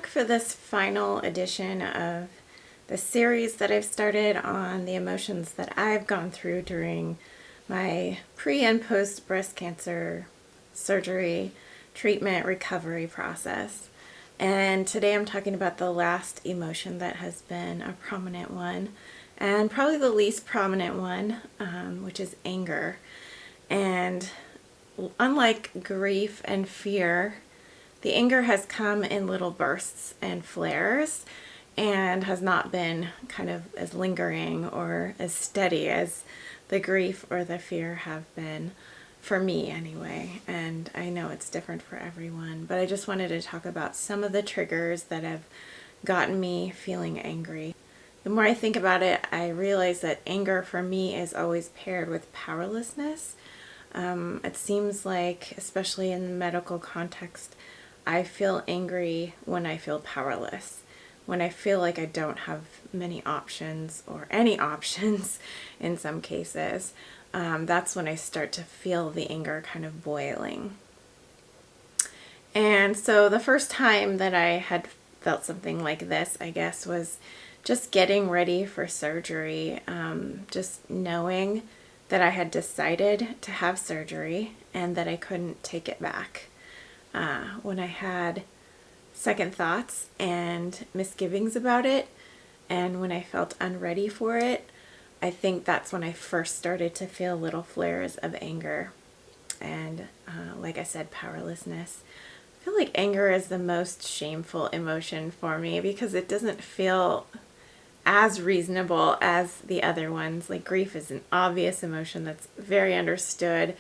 for this final edition of the series that I've started on the emotions that I've gone through during my pre and post breast cancer surgery treatment recovery process. And today I'm talking about the last emotion that has been a prominent one, and probably the least prominent one, which is anger. And unlike grief and fear, the anger has come in little bursts and flares and has not been kind of as lingering or as steady as the grief or the fear have been for me anyway. And I know it's different for everyone, but I just wanted to talk about some of the triggers that have gotten me feeling angry. The more I think about it, I realize that anger for me is always paired with powerlessness. It seems like, especially in the medical context, I feel angry when I feel powerless, when I feel like I don't have many options or any options in some cases. That's when I start to feel the anger kind of boiling. And so the first time that I had felt something like this, I guess, was just getting ready for surgery, just knowing that I had decided to have surgery and that I couldn't take it back. When I had second thoughts and misgivings about it, and when I felt unready for it, I think that's when I first started to feel little flares of anger and, like I said, powerlessness. I feel like anger is the most shameful emotion for me because it doesn't feel as reasonable as the other ones. Like grief is an obvious emotion that's very understood,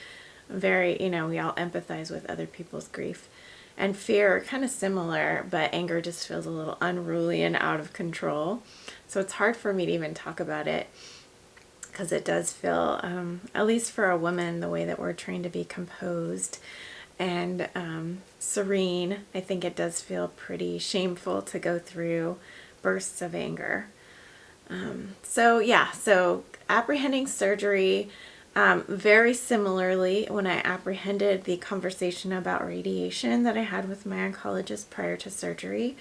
very, we all empathize with other people's grief. And fear, kind of similar, but anger just feels a little unruly and out of control. So it's hard for me to even talk about it because it does feel, at least for a woman, the way that we're trained to be composed and serene, I think it does feel pretty shameful to go through bursts of anger. So apprehending surgery, very similarly, when I apprehended the conversation about radiation that I had with my oncologist prior to surgery,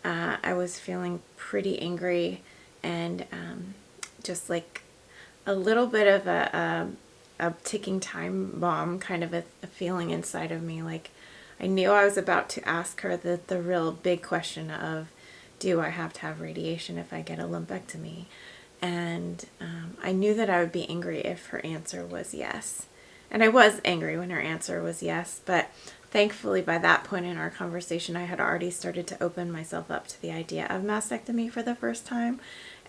I was feeling pretty angry and just like a little bit of a ticking time bomb, kind of a feeling inside of me. Like I knew I was about to ask her the real big question of, do I have to have radiation if I get a lumpectomy? And I knew that I would be angry if her answer was yes. And I was angry when her answer was yes, but thankfully by that point in our conversation, I had already started to open myself up to the idea of mastectomy for the first time.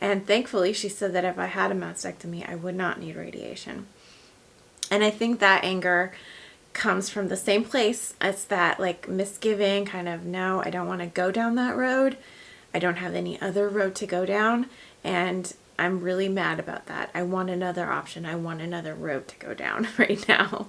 And thankfully she said that if I had a mastectomy, I would not need radiation. And I think that anger comes from the same place as that like misgiving, kind of, no, I don't want to go down that road. I don't have any other road to go down, and I'm really mad about that. I want another option. I want another road to go down right now.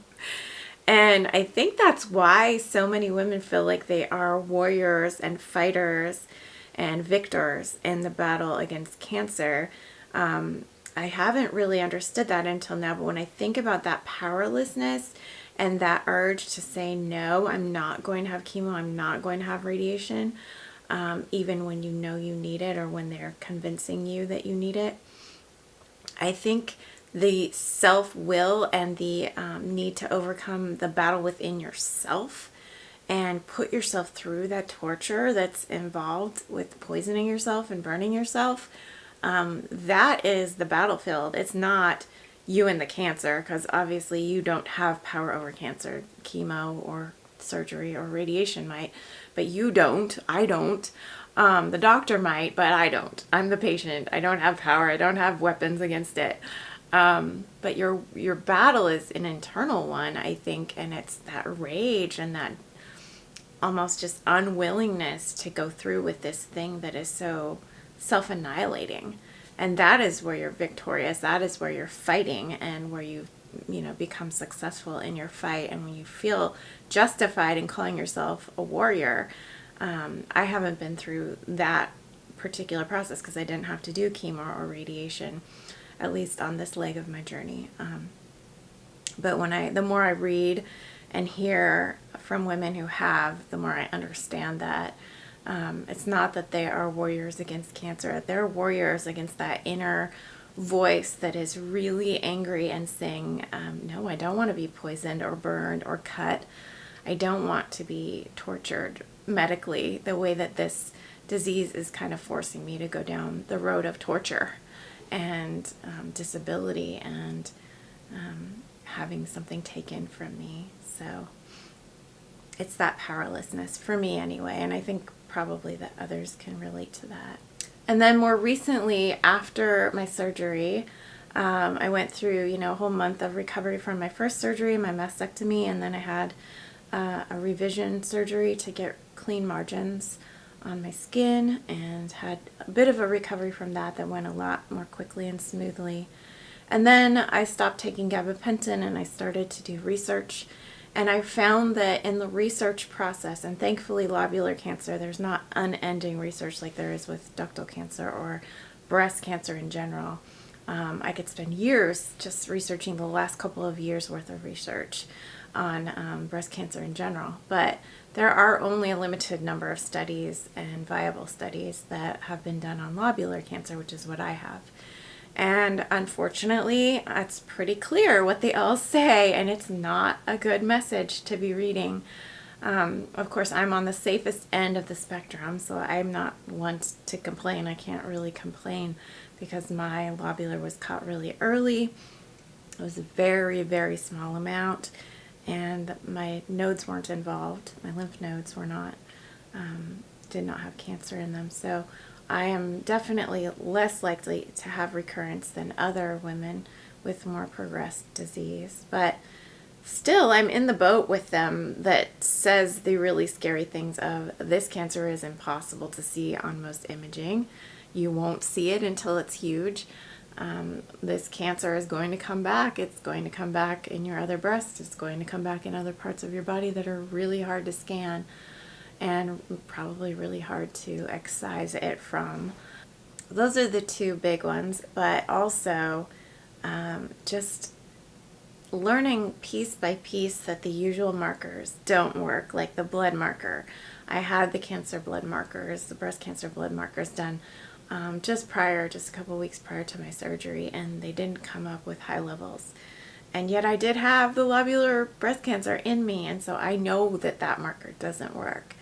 And I think that's why so many women feel like they are warriors and fighters and victors in the battle against cancer. I haven't really understood that until now, but when I think about that powerlessness and that urge to say, no, I'm not going to have chemo, I'm not going to have radiation, even when you know you need it or when they're convincing you that you need it. I think the self-will and the need to overcome the battle within yourself and put yourself through that torture that's involved with poisoning yourself and burning yourself, that is the battlefield. It's not you and the cancer, because obviously you don't have power over cancer. Chemo or surgery or radiation might, but you don't. I don't. The doctor might, but I don't. I'm the patient. I don't have power. I don't have weapons against it. But your battle is an internal one, I think, and it's that rage and that almost just unwillingness to go through with this thing that is so self-annihilating. And that is where you're victorious. That is where you're fighting and where you become successful in your fight, and when you feel justified in calling yourself a warrior. I haven't been through that particular process because I didn't have to do chemo or radiation, at least on this leg of my journey. But the more I read and hear from women who have, the more I understand that It's not that they are warriors against cancer. They're warriors against that inner voice that is really angry and saying, no, I don't want to be poisoned or burned or cut. I don't want to be tortured medically the way that this disease is kind of forcing me to go down the road of torture and disability and having something taken from me. So it's that powerlessness for me anyway, and I think probably that others can relate to that. And then more recently, after my surgery, I went through, a whole month of recovery from my first surgery, my mastectomy, and then I had a revision surgery to get clean margins on my skin, and had a bit of a recovery from that went a lot more quickly and smoothly. And then I stopped taking gabapentin and I started to do research. And I found that in the research process, and thankfully lobular cancer, there's not unending research like there is with ductal cancer or breast cancer in general. I could spend years just researching the last couple of years worth of research on breast cancer in general. But there are only a limited number of studies and viable studies that have been done on lobular cancer, which is what I have. And unfortunately, it's pretty clear what they all say, and it's not a good message to be reading. Of course, I'm on the safest end of the spectrum, so I'm not one to complain. I can't really complain because my lobular was caught really early. It was a very, very small amount, and my nodes weren't involved. My lymph nodes were not, did not have cancer in them. So I am definitely less likely to have recurrence than other women with more progressed disease. But still, I'm in the boat with them that says the really scary things of this cancer is impossible to see on most imaging. You won't see it until it's huge. This cancer is going to come back. It's going to come back in your other breast. It's going to come back in other parts of your body that are really hard to scan and probably really hard to excise it from. Those are the two big ones, but also just learning piece by piece that the usual markers don't work, like the blood marker. I had the cancer blood markers, the breast cancer blood markers done just a couple weeks prior to my surgery, and they didn't come up with high levels. And yet I did have the lobular breast cancer in me, and so I know that that marker doesn't work.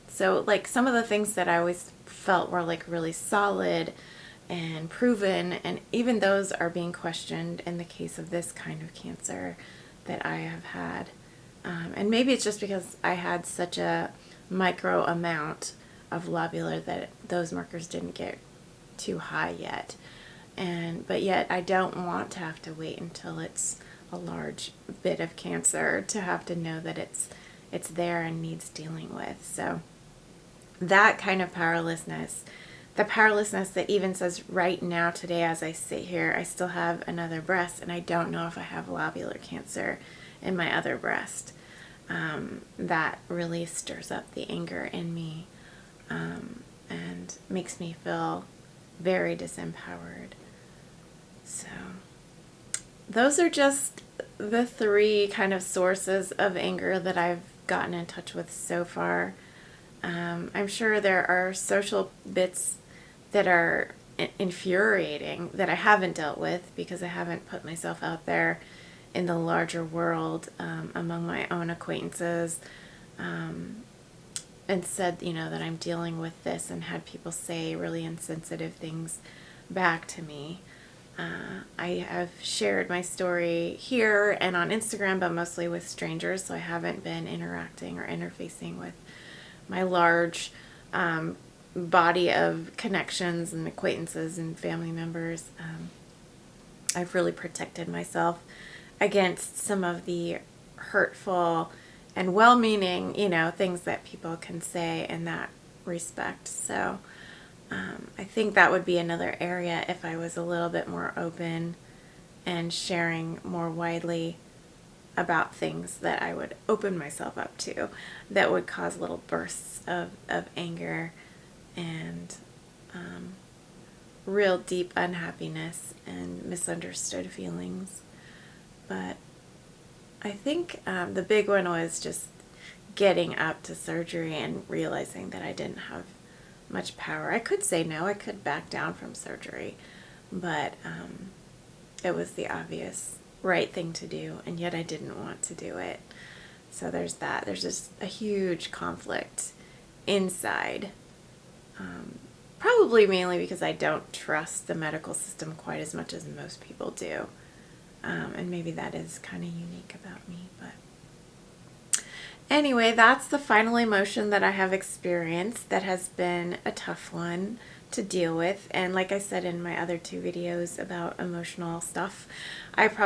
So like some of the things that I always felt were like really solid and proven, and even those are being questioned in the case of this kind of cancer that I have had. And maybe it's just because I had such a micro amount of lobular that those markers didn't get too high yet. But yet I don't want to have to wait until it's a large bit of cancer to have to know that it's there and needs dealing with. So that kind of powerlessness, the powerlessness that even says right now today as I sit here, I still have another breast and I don't know if I have lobular cancer in my other breast. That really stirs up the anger in me and makes me feel very disempowered. So those are just the three kind of sources of anger that I've gotten in touch with so far. I'm sure there are social bits that are infuriating that I haven't dealt with because I haven't put myself out there in the larger world among my own acquaintances and said, that I'm dealing with this and had people say really insensitive things back to me. I have shared my story here and on Instagram, but mostly with strangers, so I haven't been interacting or interfacing with my large body of connections and acquaintances and family members. I've really protected myself against some of the hurtful and well-meaning, things that people can say in that respect. So I think that would be another area if I was a little bit more open and sharing more widely about things that I would open myself up to that would cause little bursts of anger and real deep unhappiness and misunderstood feelings. But I think the big one was just getting up to surgery and realizing that I didn't have much power. I could say no, I could back down from surgery, but it was the obvious right thing to do, and yet I didn't want to do it. So there's that. There's just a huge conflict inside, probably mainly because I don't trust the medical system quite as much as most people do, and maybe that is kind of unique about me, but anyway, that's the final emotion that I have experienced that has been a tough one to deal with. And like I said in my other 2 videos about emotional stuff, it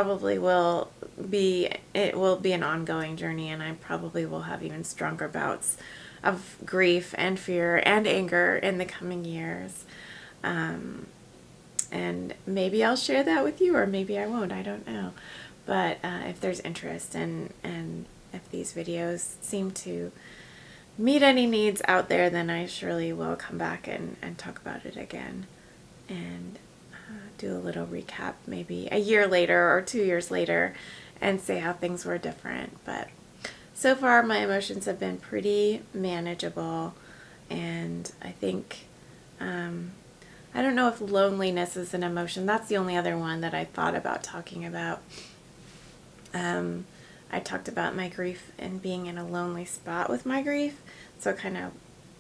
will be an ongoing journey, and I probably will have even stronger bouts of grief and fear and anger in the coming years. And maybe I'll share that with you, or maybe I won't, I don't know. But if there's interest and if these videos seem to meet any needs out there, then I surely will come back and talk about it again and do a little recap maybe a year later or 2 years later and say how things were different. But so far my emotions have been pretty manageable, and I think I don't know if loneliness is an emotion. That's the only other one that I thought about talking about. I talked about my grief and being in a lonely spot with my grief, so it kind of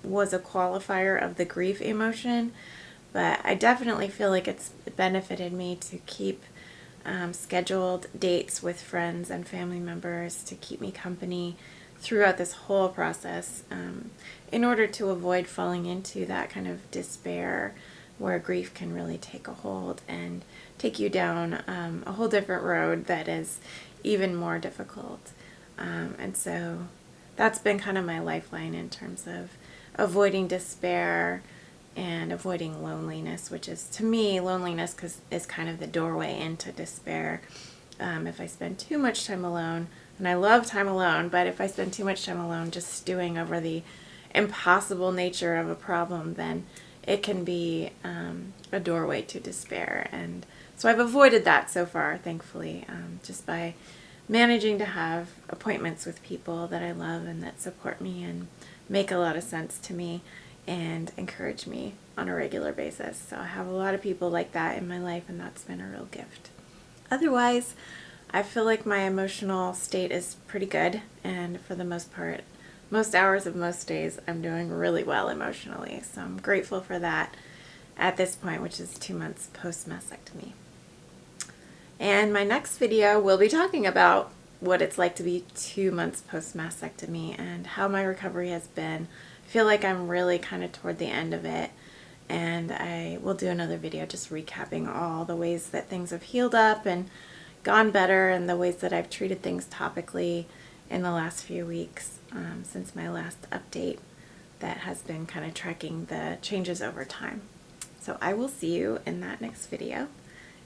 was a qualifier of the grief emotion, but I definitely feel like it's benefited me to keep scheduled dates with friends and family members to keep me company throughout this whole process, in order to avoid falling into that kind of despair where grief can really take a hold and take you down a whole different road that is even more difficult. And so that's been kind of my lifeline in terms of avoiding despair and avoiding loneliness, which is, to me, loneliness is kind of the doorway into despair. If I spend too much time alone, and I love time alone, but if I spend too much time alone just stewing over the impossible nature of a problem, then it can be a doorway to despair. And so I've avoided that so far, thankfully, just by managing to have appointments with people that I love and that support me and make a lot of sense to me and encourage me on a regular basis. So I have a lot of people like that in my life, and that's been a real gift. Otherwise, I feel like my emotional state is pretty good, and for the most part, most hours of most days, I'm doing really well emotionally. So I'm grateful for that at this point, which is 2 months post-mastectomy. And my next video will be talking about what it's like to be 2 months post-mastectomy and how my recovery has been. I feel like I'm really kind of toward the end of it, and I will do another video just recapping all the ways that things have healed up and gone better, and the ways that I've treated things topically in the last few weeks since my last update that has been kind of tracking the changes over time. So I will see you in that next video,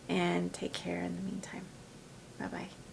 and take care in the meantime. Bye-bye.